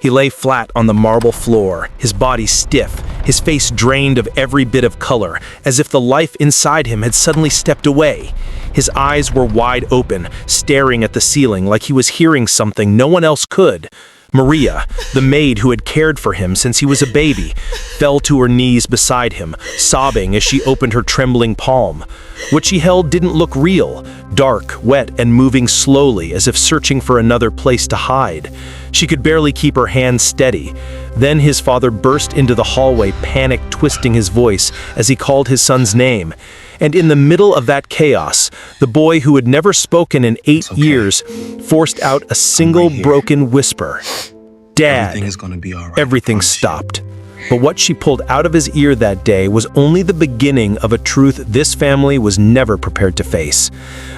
He lay flat on the marble floor, his body stiff, his face drained of every bit of color, as if the life inside him had suddenly stepped away. His eyes were wide open, staring at the ceiling like he was hearing something no one else could. Maria, the maid who had cared for him since he was a baby, fell to her knees beside him, sobbing as she opened her trembling palm. What she held didn't look real, dark, wet, and moving slowly as if searching for another place to hide. She could barely keep her hands steady. Then his father burst into the hallway, panic twisting his voice as he called his son's name. And in the middle of that chaos, the boy who had never spoken in 8 years forced out a single broken whisper. "Dad." Everything is gonna be all right. Everything stopped. But what she pulled out of his ear that day was only the beginning of a truth this family was never prepared to face.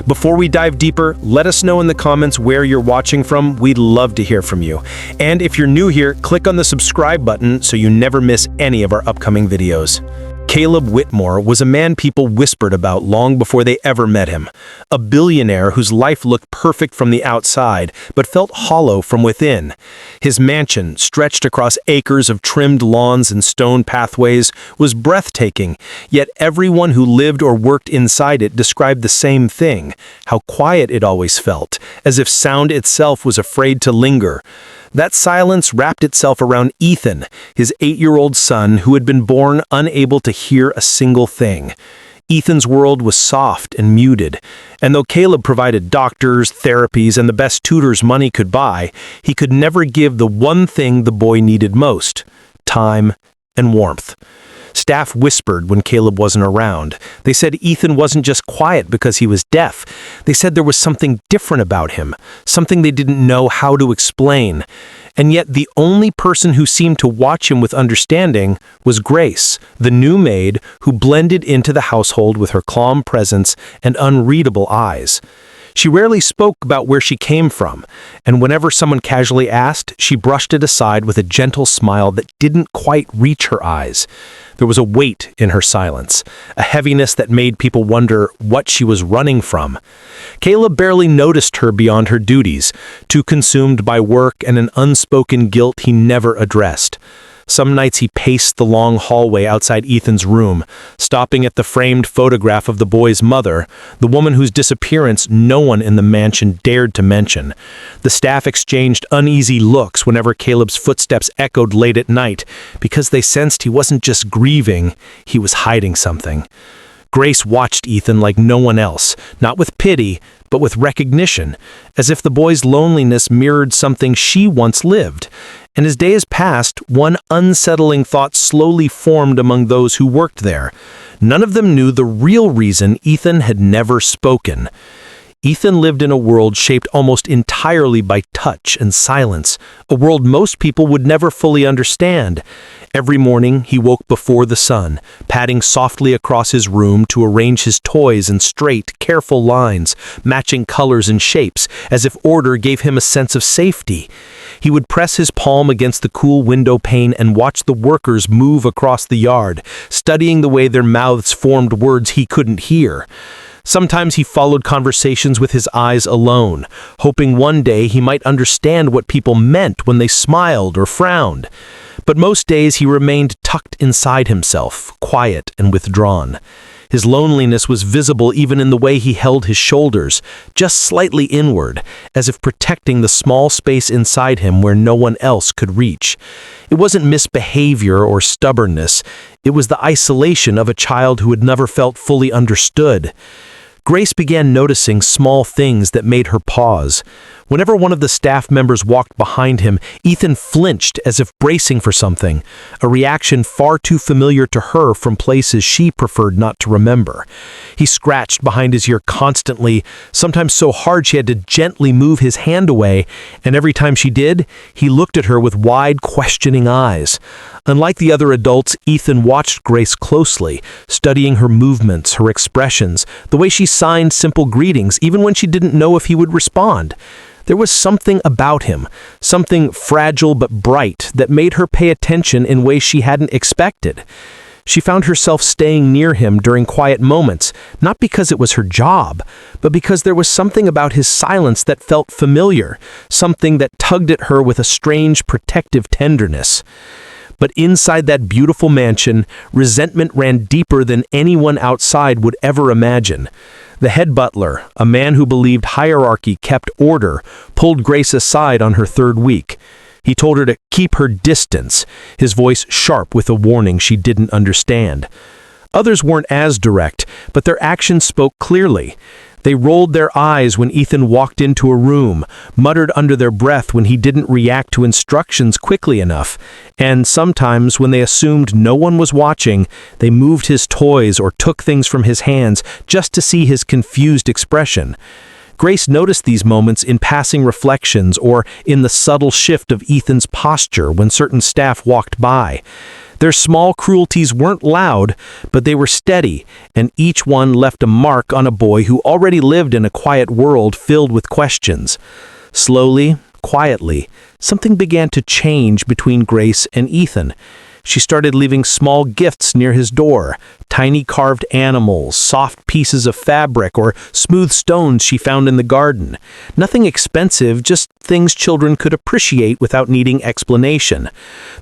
Before we dive deeper, let us know in the comments where you're watching from. We'd love to hear from you. And if you're new here, click on the subscribe button so you never miss any of our upcoming videos. Caleb Whitmore was a man people whispered about long before they ever met him. A billionaire whose life looked perfect from the outside, but felt hollow from within. His mansion, stretched across acres of trimmed lawns and stone pathways, was breathtaking, yet everyone who lived or worked inside it described the same thing: how quiet it always felt, as if sound itself was afraid to linger. That silence wrapped itself around Ethan, his 8-year-old son who had been born unable to hear a single thing. Ethan's world was soft and muted, and though Caleb provided doctors, therapies, and the best tutors money could buy, he could never give the one thing the boy needed most: time and warmth. Staff whispered when Caleb wasn't around. They said Ethan wasn't just quiet because he was deaf. They said there was something different about him, something they didn't know how to explain. And yet the only person who seemed to watch him with understanding was Grace, the new maid who blended into the household with her calm presence and unreadable eyes. She rarely spoke about where she came from, and whenever someone casually asked, she brushed it aside with a gentle smile that didn't quite reach her eyes. There was a weight in her silence, a heaviness that made people wonder what she was running from. Caleb barely noticed her beyond her duties, too consumed by work and an unspoken guilt he never addressed. Some nights he paced the long hallway outside Ethan's room, stopping at the framed photograph of the boy's mother, the woman whose disappearance no one in the mansion dared to mention. The staff exchanged uneasy looks whenever Caleb's footsteps echoed late at night, because they sensed he wasn't just grieving, he was hiding something. Grace watched Ethan like no one else, not with pity, but with recognition, as if the boy's loneliness mirrored something she once lived. And as days passed, one unsettling thought slowly formed among those who worked there. None of them knew the real reason Ethan had never spoken. Ethan lived in a world shaped almost entirely by touch and silence, a world most people would never fully understand. Every morning, he woke before the sun, padding softly across his room to arrange his toys in straight, careful lines, matching colors and shapes, as if order gave him a sense of safety. He would press his palm against the cool window pane and watch the workers move across the yard, studying the way their mouths formed words he couldn't hear. Sometimes he followed conversations with his eyes alone, hoping one day he might understand what people meant when they smiled or frowned. But most days he remained tucked inside himself, quiet and withdrawn. His loneliness was visible even in the way he held his shoulders, just slightly inward, as if protecting the small space inside him where no one else could reach. It wasn't misbehavior or stubbornness, it was the isolation of a child who had never felt fully understood. Grace began noticing small things that made her pause. Whenever one of the staff members walked behind him, Ethan flinched as if bracing for something, a reaction far too familiar to her from places she preferred not to remember. He scratched behind his ear constantly, sometimes so hard she had to gently move his hand away, and every time she did, he looked at her with wide, questioning eyes. Unlike the other adults, Ethan watched Grace closely, studying her movements, her expressions, the way she signed simple greetings, even when she didn't know if he would respond. There was something about him, something fragile but bright, that made her pay attention in ways she hadn't expected. She found herself staying near him during quiet moments, not because it was her job, but because there was something about his silence that felt familiar, something that tugged at her with a strange protective tenderness. But inside that beautiful mansion, resentment ran deeper than anyone outside would ever imagine. The head butler, a man who believed hierarchy kept order, pulled Grace aside on her third week. He told her to keep her distance, his voice sharp with a warning she didn't understand. Others weren't as direct, but their actions spoke clearly. They rolled their eyes when Ethan walked into a room, muttered under their breath when he didn't react to instructions quickly enough, and sometimes when they assumed no one was watching, they moved his toys or took things from his hands just to see his confused expression. Grace noticed these moments in passing reflections or in the subtle shift of Ethan's posture when certain staff walked by. Their small cruelties weren't loud, but they were steady, and each one left a mark on a boy who already lived in a quiet world filled with questions. Slowly, quietly, something began to change between Grace and Ethan. She started leaving small gifts near his door, tiny carved animals, soft pieces of fabric, or smooth stones she found in the garden. Nothing expensive, just things children could appreciate without needing explanation.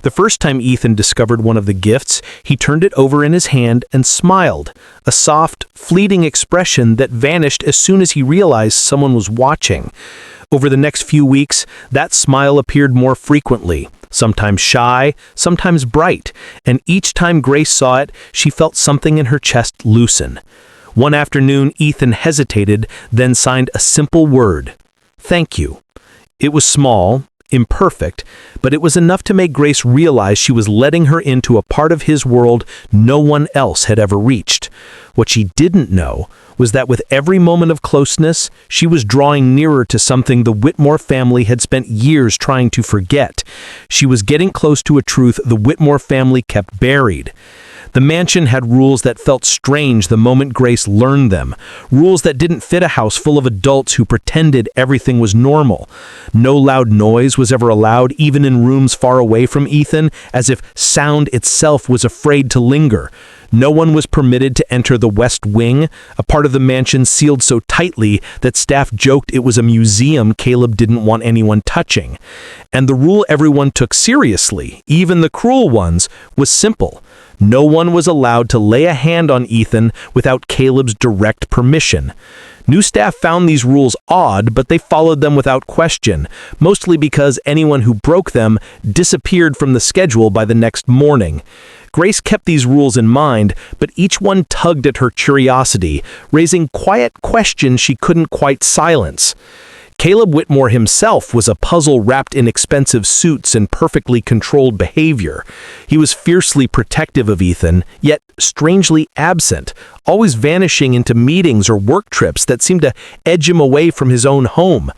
The first time Ethan discovered one of the gifts, he turned it over in his hand and smiled, a soft, fleeting expression that vanished as soon as he realized someone was watching. Over the next few weeks, that smile appeared more frequently, sometimes shy, sometimes bright, and each time Grace saw it, she felt something in her chest loosen. One afternoon, Ethan hesitated, then signed a simple word: "Thank you." It was small, imperfect, but it was enough to make Grace realize she was letting her into a part of his world no one else had ever reached. What she didn't know was that with every moment of closeness, she was drawing nearer to something the Whitmore family had spent years trying to forget. She was getting close to a truth the Whitmore family kept buried. The mansion had rules that felt strange the moment Grace learned them, rules that didn't fit a house full of adults who pretended everything was normal. No loud noise was ever allowed, even in rooms far away from Ethan, as if sound itself was afraid to linger. No one was permitted to enter the West Wing, a part of the mansion sealed so tightly that staff joked it was a museum Caleb didn't want anyone touching. And the rule everyone took seriously, even the cruel ones, was simple. No one was allowed to lay a hand on Ethan without Caleb's direct permission. New staff found these rules odd, but they followed them without question, mostly because anyone who broke them disappeared from the schedule by the next morning. Grace kept these rules in mind, but each one tugged at her curiosity, raising quiet questions she couldn't quite silence. Caleb Whitmore himself was a puzzle wrapped in expensive suits and perfectly controlled behavior. He was fiercely protective of Ethan, yet strangely absent, always vanishing into meetings or work trips that seemed to edge him away from his own home.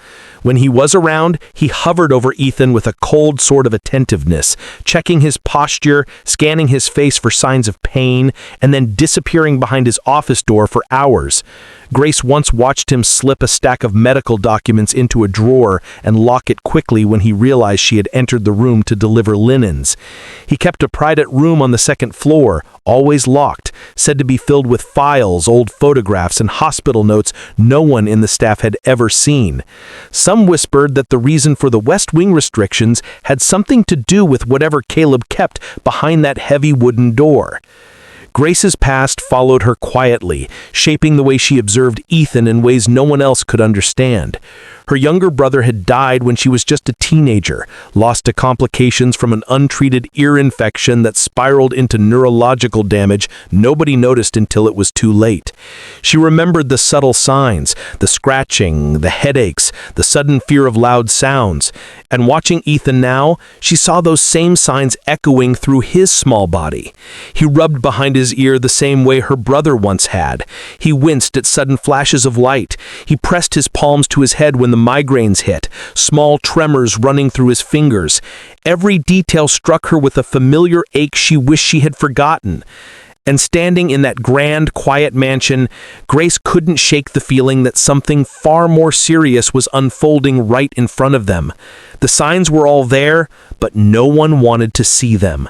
When he was around, he hovered over Ethan with a cold sort of attentiveness, checking his posture, scanning his face for signs of pain, and then disappearing behind his office door for hours. Grace once watched him slip a stack of medical documents into a drawer and lock it quickly when he realized she had entered the room to deliver linens. He kept a private room on the second floor, always locked, said to be filled with files, old photographs, and hospital notes no one in the staff had ever seen. Some whispered that the reason for the West Wing restrictions had something to do with whatever Caleb kept behind that heavy wooden door. Grace's past followed her quietly, shaping the way she observed Ethan in ways no one else could understand. Her younger brother had died when she was just a teenager, lost to complications from an untreated ear infection that spiraled into neurological damage nobody noticed until it was too late. She remembered the subtle signs, the scratching, the headaches, the sudden fear of loud sounds, and watching Ethan now, she saw those same signs echoing through his small body. He rubbed behind his ear the same way her brother once had. He winced at sudden flashes of light. He pressed his palms to his head when the migraines hit, small tremors running through his fingers. Every detail struck her with a familiar ache she wished she had forgotten. And standing in that grand, quiet mansion, Grace couldn't shake the feeling that something far more serious was unfolding right in front of them. The signs were all there, but no one wanted to see them.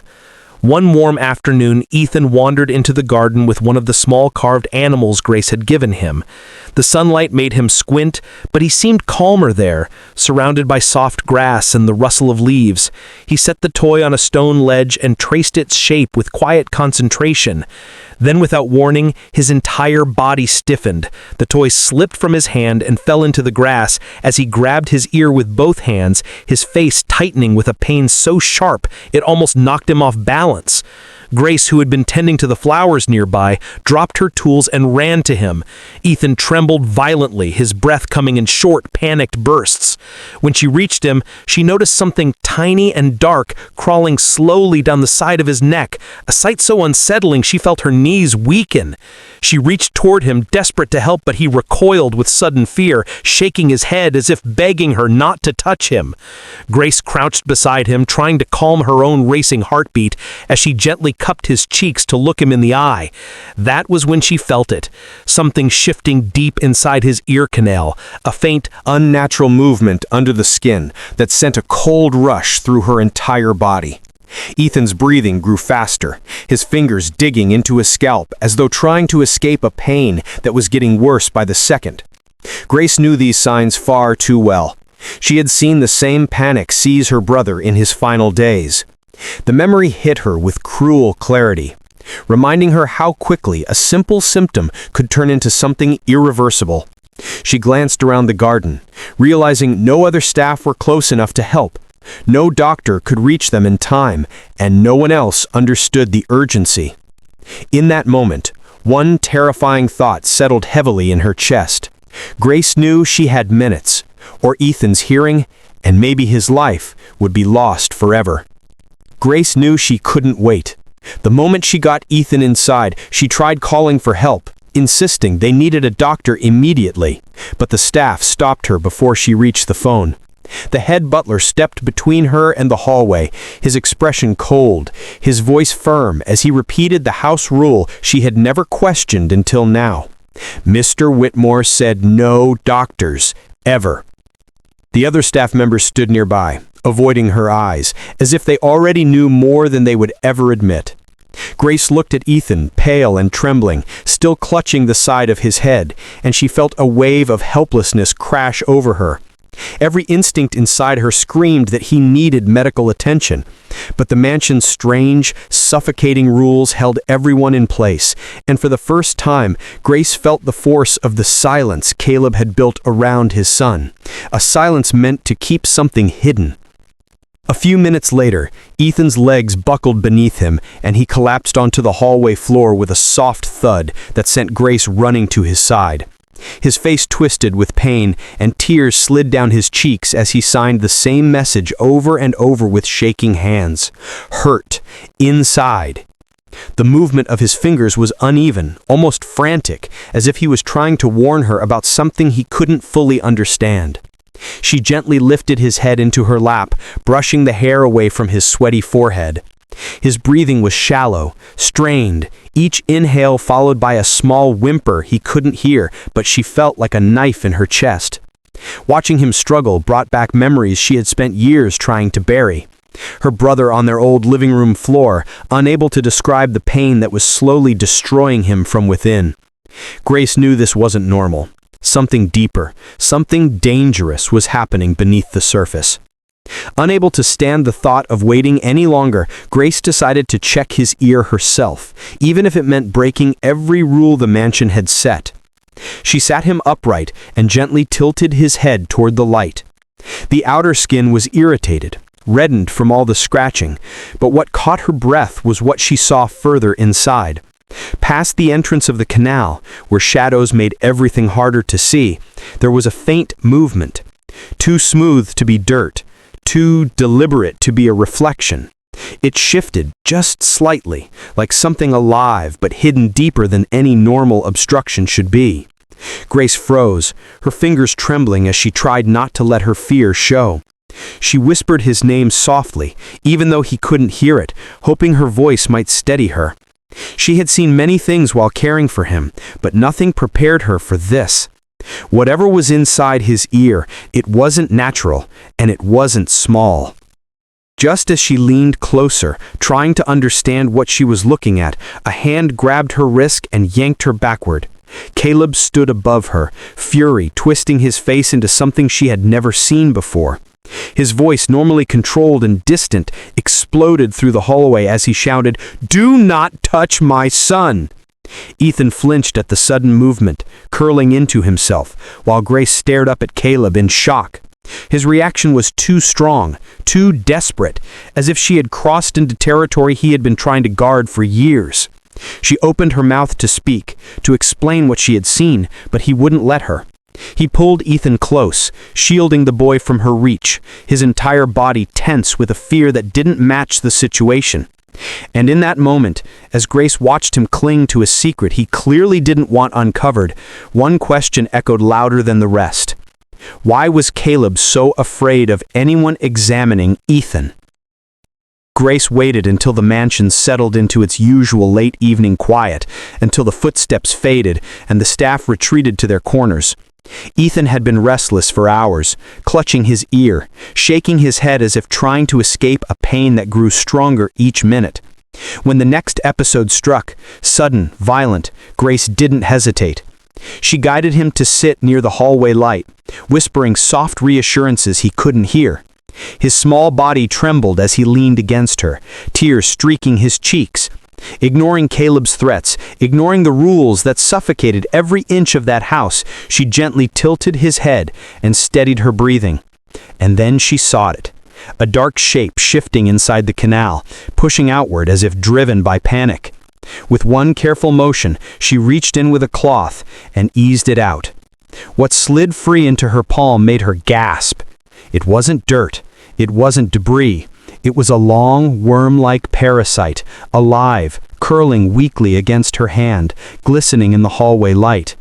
One warm afternoon, Ethan wandered into the garden with one of the small carved animals Grace had given him. The sunlight made him squint, but he seemed calmer there, surrounded by soft grass and the rustle of leaves. He set the toy on a stone ledge and traced its shape with quiet concentration. Then, without warning, his entire body stiffened. The toy slipped from his hand and fell into the grass as he grabbed his ear with both hands, his face tightening with a pain so sharp it almost knocked him off balance. Grace, who had been tending to the flowers nearby, dropped her tools and ran to him. Ethan trembled violently, his breath coming in short, panicked bursts. When she reached him, she noticed something tiny and dark crawling slowly down the side of his neck, a sight so unsettling she felt her knees weaken. She reached toward him, desperate to help, but he recoiled with sudden fear, shaking his head as if begging her not to touch him. Grace crouched beside him, trying to calm her own racing heartbeat as she gently cupped his cheeks to look him in the eye. That was when she felt it, something shifting deep inside his ear canal, a faint, unnatural movement under the skin that sent a cold rush through her entire body. Ethan's breathing grew faster, his fingers digging into his scalp as though trying to escape a pain that was getting worse by the second. Grace knew these signs far too well. She had seen the same panic seize her brother in his final days. The memory hit her with cruel clarity, reminding her how quickly a simple symptom could turn into something irreversible. She glanced around the garden, realizing no other staff were close enough to help. No doctor could reach them in time, and no one else understood the urgency. In that moment, one terrifying thought settled heavily in her chest. Grace knew she had minutes, or Ethan's hearing, and maybe his life, would be lost forever. Grace knew she couldn't wait. The moment she got Ethan inside, she tried calling for help, insisting they needed a doctor immediately, but the staff stopped her before she reached the phone. The head butler stepped between her and the hallway, his expression cold, his voice firm as he repeated the house rule she had never questioned until now. Mr. Whitmore said no doctors, ever. The other staff members stood nearby, avoiding her eyes, as if they already knew more than they would ever admit. Grace looked at Ethan, pale and trembling, still clutching the side of his head, and she felt a wave of helplessness crash over her. Every instinct inside her screamed that he needed medical attention, but the mansion's strange, suffocating rules held everyone in place, and for the first time, Grace felt the force of the silence Caleb had built around his son, a silence meant to keep something hidden. A few minutes later, Ethan's legs buckled beneath him, and he collapsed onto the hallway floor with a soft thud that sent Grace running to his side. His face twisted with pain, and tears slid down his cheeks as he signed the same message over and over with shaking hands. Hurt. Inside. The movement of his fingers was uneven, almost frantic, as if he was trying to warn her about something he couldn't fully understand. She gently lifted his head into her lap, brushing the hair away from his sweaty forehead. His breathing was shallow, strained, each inhale followed by a small whimper he couldn't hear, but she felt like a knife in her chest. Watching him struggle brought back memories she had spent years trying to bury. Her brother on their old living room floor, unable to describe the pain that was slowly destroying him from within. Grace knew this wasn't normal. Something deeper, something dangerous was happening beneath the surface. Unable to stand the thought of waiting any longer, Grace decided to check his ear herself, even if it meant breaking every rule the mansion had set. She sat him upright and gently tilted his head toward the light. The outer skin was irritated, reddened from all the scratching, but what caught her breath was what she saw further inside. Past the entrance of the canal, where shadows made everything harder to see, there was a faint movement. Too smooth to be dirt, too deliberate to be a reflection. It shifted just slightly, like something alive but hidden deeper than any normal obstruction should be. Grace froze, her fingers trembling as she tried not to let her fear show. She whispered his name softly, even though he couldn't hear it, hoping her voice might steady her. She had seen many things while caring for him, but nothing prepared her for this. Whatever was inside his ear, it wasn't natural, and it wasn't small. Just as she leaned closer, trying to understand what she was looking at, a hand grabbed her wrist and yanked her backward. Caleb stood above her, fury twisting his face into something she had never seen before. His voice, normally controlled and distant, exploded through the hallway as he shouted, "Do not touch my son!" Ethan flinched at the sudden movement, curling into himself, while Grace stared up at Caleb in shock. His reaction was too strong, too desperate, as if she had crossed into territory he had been trying to guard for years. She opened her mouth to speak, to explain what she had seen, but he wouldn't let her. He pulled Ethan close, shielding the boy from her reach, his entire body tense with a fear that didn't match the situation. And in that moment, as Grace watched him cling to a secret he clearly didn't want uncovered, one question echoed louder than the rest. Why was Caleb so afraid of anyone examining Ethan? Grace waited until the mansion settled into its usual late evening quiet, until the footsteps faded and the staff retreated to their corners. Ethan had been restless for hours, clutching his ear, shaking his head as if trying to escape a pain that grew stronger each minute. When the next episode struck, sudden, violent, Grace didn't hesitate. She guided him to sit near the hallway light, whispering soft reassurances he couldn't hear. His small body trembled as he leaned against her, tears streaking his cheeks. Ignoring Caleb's threats, ignoring the rules that suffocated every inch of that house, she gently tilted his head and steadied her breathing. And then she saw it. A dark shape shifting inside the canal, pushing outward as if driven by panic. With one careful motion, she reached in with a cloth and eased it out. What slid free into her palm made her gasp. It wasn't dirt. It wasn't debris. It was a long, worm-like parasite, alive, curling weakly against her hand, glistening in the hallway light.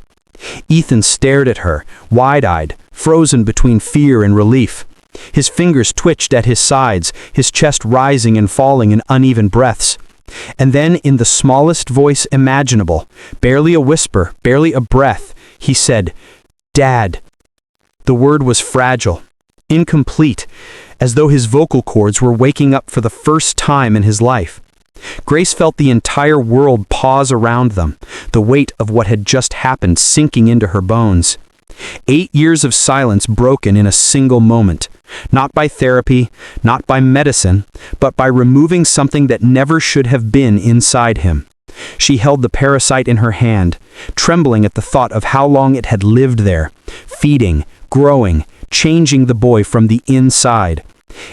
Ethan stared at her, wide-eyed, frozen between fear and relief. His fingers twitched at his sides, his chest rising and falling in uneven breaths. And then, in the smallest voice imaginable, barely a whisper, barely a breath, he said, "Dad." The word was fragile, incomplete, as though his vocal cords were waking up for the first time in his life. Grace felt the entire world pause around them, the weight of what had just happened sinking into her bones. 8 years of silence broken in a single moment, not by therapy, not by medicine, but by removing something that never should have been inside him. She held the parasite in her hand, trembling at the thought of how long it had lived there, feeding, growing, changing the boy from the inside.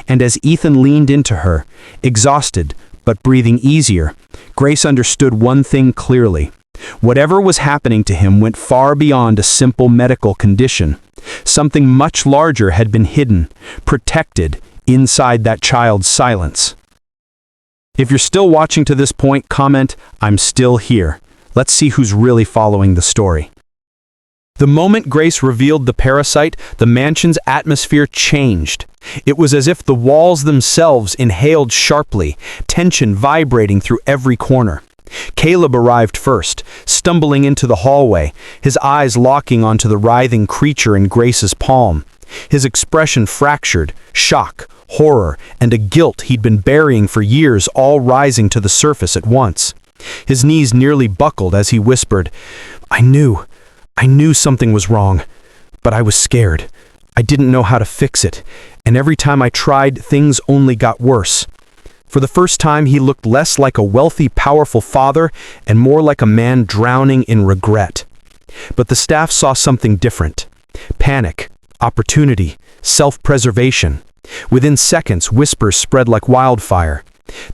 And as Ethan leaned into her, exhausted but breathing easier, Grace understood one thing clearly. Whatever was happening to him went far beyond a simple medical condition. Something much larger had been hidden, protected, inside that child's silence. If you're still watching to this point, comment, "I'm still here." Let's see who's really following the story. The moment Grace revealed the parasite, the mansion's atmosphere changed. It was as if the walls themselves inhaled sharply, tension vibrating through every corner. Caleb arrived first, stumbling into the hallway, his eyes locking onto the writhing creature in Grace's palm. His expression fractured, shock, horror, and a guilt he'd been burying for years all rising to the surface at once. His knees nearly buckled as he whispered, I knew something was wrong, but I was scared. I didn't know how to fix it, and every time I tried, things only got worse. For the first time, he looked less like a wealthy, powerful father and more like a man drowning in regret. But the staff saw something different. Panic, opportunity, self-preservation. Within seconds, whispers spread like wildfire.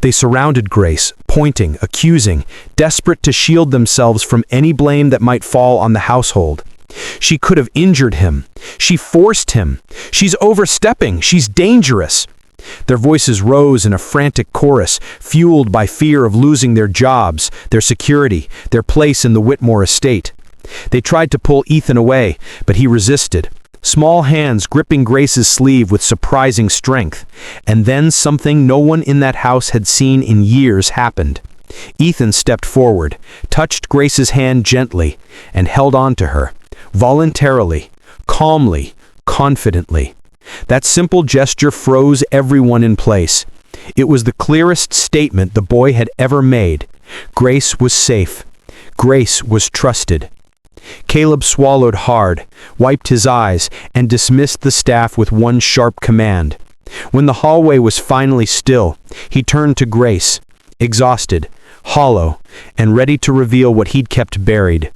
They surrounded Grace, pointing, accusing, desperate to shield themselves from any blame that might fall on the household. She could have injured him. She forced him. She's overstepping. She's dangerous. Their voices rose in a frantic chorus, fueled by fear of losing their jobs, their security, their place in the Whitmore estate. They tried to pull Ethan away, but he resisted, small hands gripping Grace's sleeve with surprising strength. And then something no one in that house had seen in years happened. Ethan stepped forward, touched Grace's hand gently, and held on to her, voluntarily, calmly, confidently. That simple gesture froze everyone in place. It was the clearest statement the boy had ever made. Grace was safe. Grace was trusted. Caleb swallowed hard, wiped his eyes, and dismissed the staff with one sharp command. When the hallway was finally still, he turned to Grace, exhausted, hollow, and ready to reveal what he'd kept buried.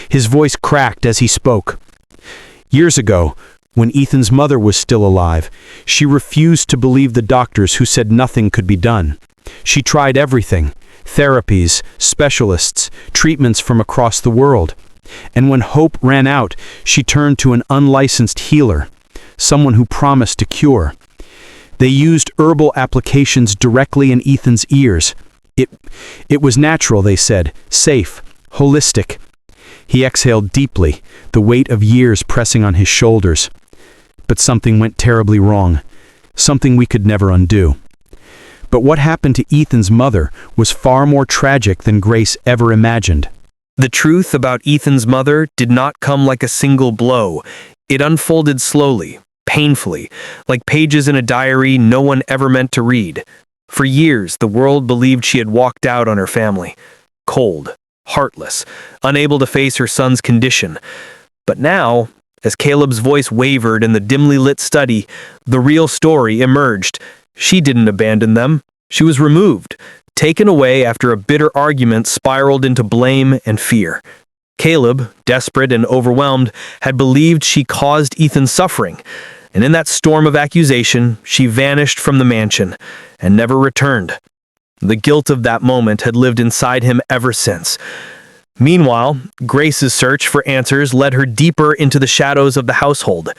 His voice cracked as he spoke. Years ago, when Ethan's mother was still alive, she refused to believe the doctors who said nothing could be done. She tried everything: therapies, specialists, treatments from across the world. And when hope ran out, she turned to an unlicensed healer, someone who promised to cure. They used herbal applications directly in Ethan's ears. It was natural, they said, safe, holistic. He exhaled deeply, the weight of years pressing on his shoulders. But something went terribly wrong, something we could never undo. But what happened to Ethan's mother was far more tragic than Grace ever imagined. The truth about Ethan's mother did not come like a single blow. It unfolded slowly, painfully, like pages in a diary no one ever meant to read. For years, the world believed she had walked out on her family. Cold, heartless, unable to face her son's condition. But now, as Caleb's voice wavered in the dimly lit study, the real story emerged. She didn't abandon them. She was removed, taken away after a bitter argument spiraled into blame and fear. Caleb, desperate and overwhelmed, had believed she caused Ethan suffering, and in that storm of accusation, she vanished from the mansion and never returned. The guilt of that moment had lived inside him ever since. Meanwhile, Grace's search for answers led her deeper into the shadows of the household.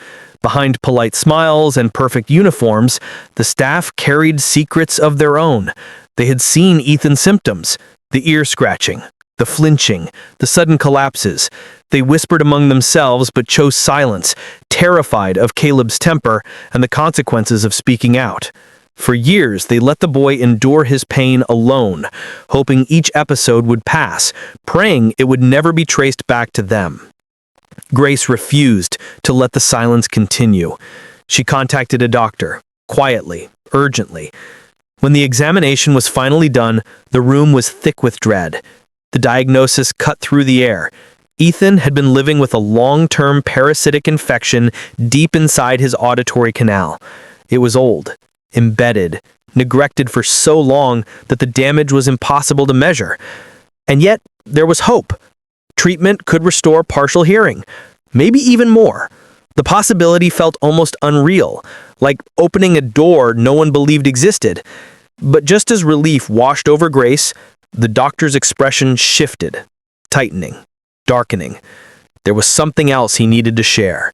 Behind polite smiles and perfect uniforms, the staff carried secrets of their own. They had seen Ethan's symptoms: the ear scratching, the flinching, the sudden collapses. They whispered among themselves but chose silence, terrified of Caleb's temper and the consequences of speaking out. For years, they let the boy endure his pain alone, hoping each episode would pass, praying it would never be traced back to them. Grace refused to let the silence continue. She contacted a doctor, quietly, urgently. When the examination was finally done, the room was thick with dread. The diagnosis cut through the air. Ethan had been living with a long-term parasitic infection deep inside his auditory canal. It was old, embedded, neglected for so long that the damage was impossible to measure. And yet, there was hope. Treatment could restore partial hearing, maybe even more. The possibility felt almost unreal, like opening a door no one believed existed. But just as relief washed over Grace, the doctor's expression shifted, tightening, darkening. There was something else he needed to share,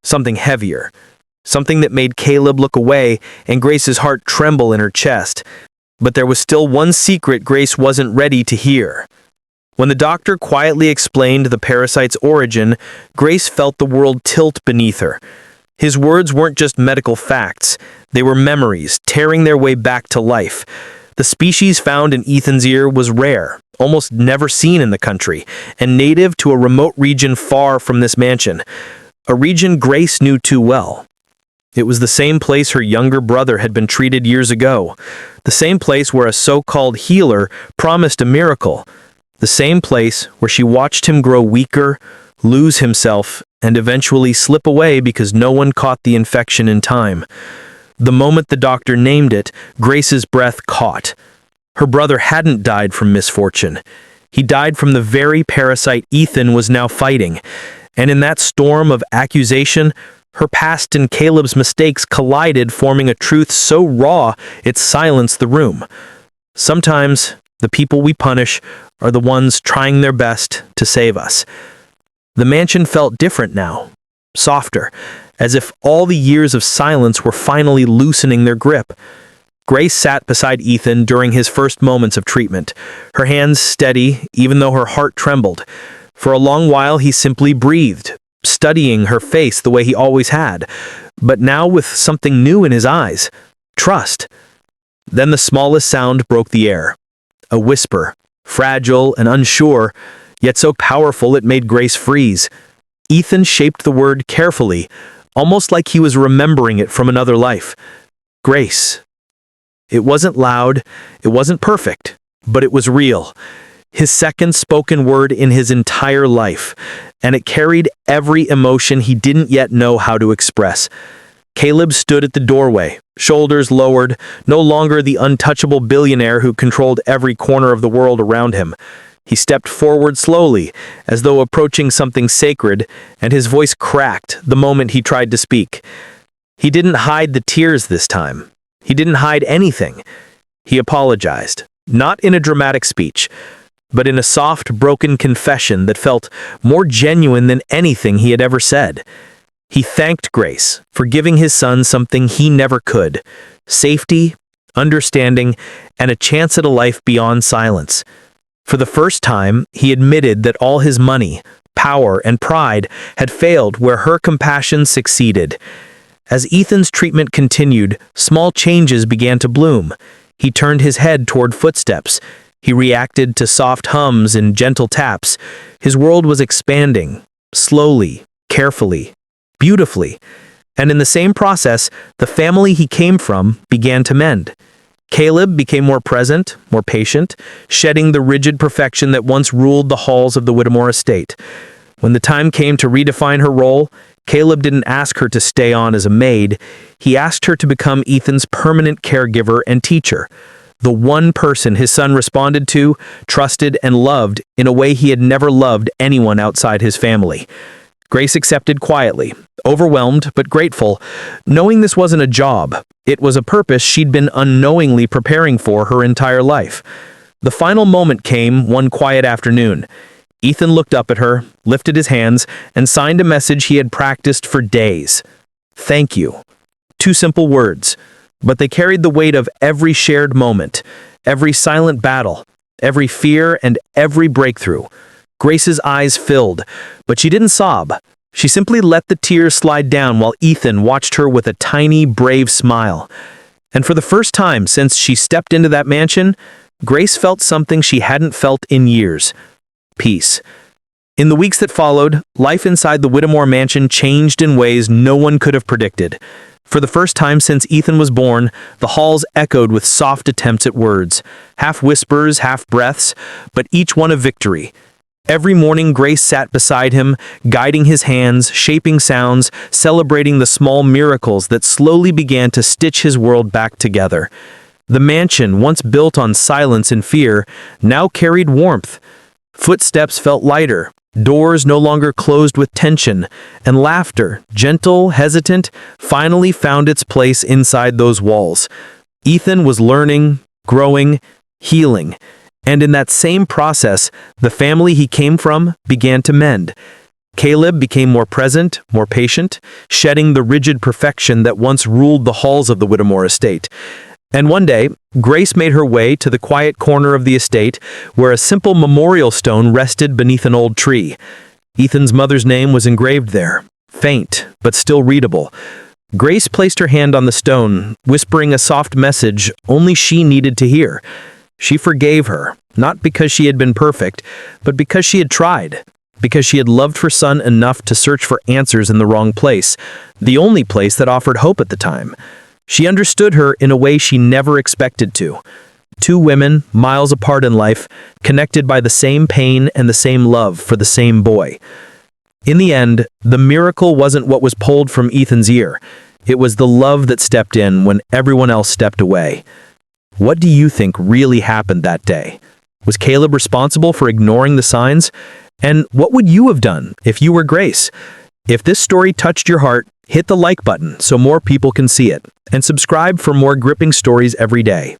something heavier, something that made Caleb look away and Grace's heart tremble in her chest. But there was still one secret Grace wasn't ready to hear. When the doctor quietly explained the parasite's origin, Grace felt the world tilt beneath her. His words weren't just medical facts, they were memories tearing their way back to life. The species found in Ethan's ear was rare, almost never seen in the country, and native to a remote region far from this mansion. A region Grace knew too well. It was the same place her younger brother had been treated years ago, the same place where a so-called healer promised a miracle, the same place where she watched him grow weaker, lose himself, and eventually slip away because no one caught the infection in time. The moment the doctor named it, Grace's breath caught. Her brother hadn't died from misfortune. He died from the very parasite Ethan was now fighting. And in that storm of accusation, her past and Caleb's mistakes collided, forming a truth so raw it silenced the room. Sometimes, the people we punish are the ones trying their best to save us. The mansion felt different now, softer, as if all the years of silence were finally loosening their grip. Grace sat beside Ethan during his first moments of treatment, her hands steady even though her heart trembled. For a long while he simply breathed, studying her face the way he always had, but now with something new in his eyes: trust. Then the smallest sound broke the air. A whisper, fragile and unsure, yet so powerful it made Grace freeze. Ethan shaped the word carefully, almost like he was remembering it from another life. Grace. It wasn't loud, it wasn't perfect, but it was real. His second spoken word in his entire life, and it carried every emotion he didn't yet know how to express. Caleb stood at the doorway, shoulders lowered, no longer the untouchable billionaire who controlled every corner of the world around him. He stepped forward slowly, as though approaching something sacred, and his voice cracked the moment he tried to speak. He didn't hide the tears this time. He didn't hide anything. He apologized, not in a dramatic speech, but in a soft, broken confession that felt more genuine than anything he had ever said. He thanked Grace for giving his son something he never could: safety, understanding, and a chance at a life beyond silence. For the first time, he admitted that all his money, power, and pride had failed where her compassion succeeded. As Ethan's treatment continued, small changes began to bloom. He turned his head toward footsteps. He reacted to soft hums and gentle taps. His world was expanding, slowly, carefully, beautifully. And in the same process, the family he came from began to mend. Caleb became more present, more patient, shedding the rigid perfection that once ruled the halls of the Whittemore estate. When the time came to redefine her role, Caleb didn't ask her to stay on as a maid. He asked her to become Ethan's permanent caregiver and teacher. The one person his son responded to, trusted, and loved in a way he had never loved anyone outside his family. Grace accepted quietly, overwhelmed but grateful, knowing this wasn't a job. It was a purpose she'd been unknowingly preparing for her entire life. The final moment came one quiet afternoon. Ethan looked up at her, lifted his hands, and signed a message he had practiced for days. "Thank you." 2 simple words, but they carried the weight of every shared moment, every silent battle, every fear, and every breakthrough. Grace's eyes filled, but she didn't sob. She simply let the tears slide down while Ethan watched her with a tiny, brave smile. And for the first time since she stepped into that mansion, Grace felt something she hadn't felt in years: peace. In the weeks that followed, life inside the Whittemore mansion changed in ways no one could have predicted. For the first time since Ethan was born, the halls echoed with soft attempts at words, half whispers, half breaths, but each one a victory. Every morning, Grace sat beside him, guiding his hands, shaping sounds, celebrating the small miracles that slowly began to stitch his world back together. The mansion, once built on silence and fear, now carried warmth. Footsteps felt lighter, doors no longer closed with tension, and laughter, gentle, hesitant, finally found its place inside those walls. Ethan was learning, growing, healing. And in that same process, the family he came from began to mend. Caleb became more present, more patient, shedding the rigid perfection that once ruled the halls of the Whittemore estate. And one day, Grace made her way to the quiet corner of the estate where a simple memorial stone rested beneath an old tree. Ethan's mother's name was engraved there, faint but still readable. Grace placed her hand on the stone, whispering a soft message only she needed to hear. She forgave her, not because she had been perfect, but because she had tried, because she had loved her son enough to search for answers in the wrong place, the only place that offered hope at the time. She understood her in a way she never expected to. 2 women, miles apart in life, connected by the same pain and the same love for the same boy. In the end, the miracle wasn't what was pulled from Ethan's ear. It was the love that stepped in when everyone else stepped away. What do you think really happened that day? Was Caleb responsible for ignoring the signs? And what would you have done if you were Grace? If this story touched your heart, hit the like button so more people can see it, and subscribe for more gripping stories every day.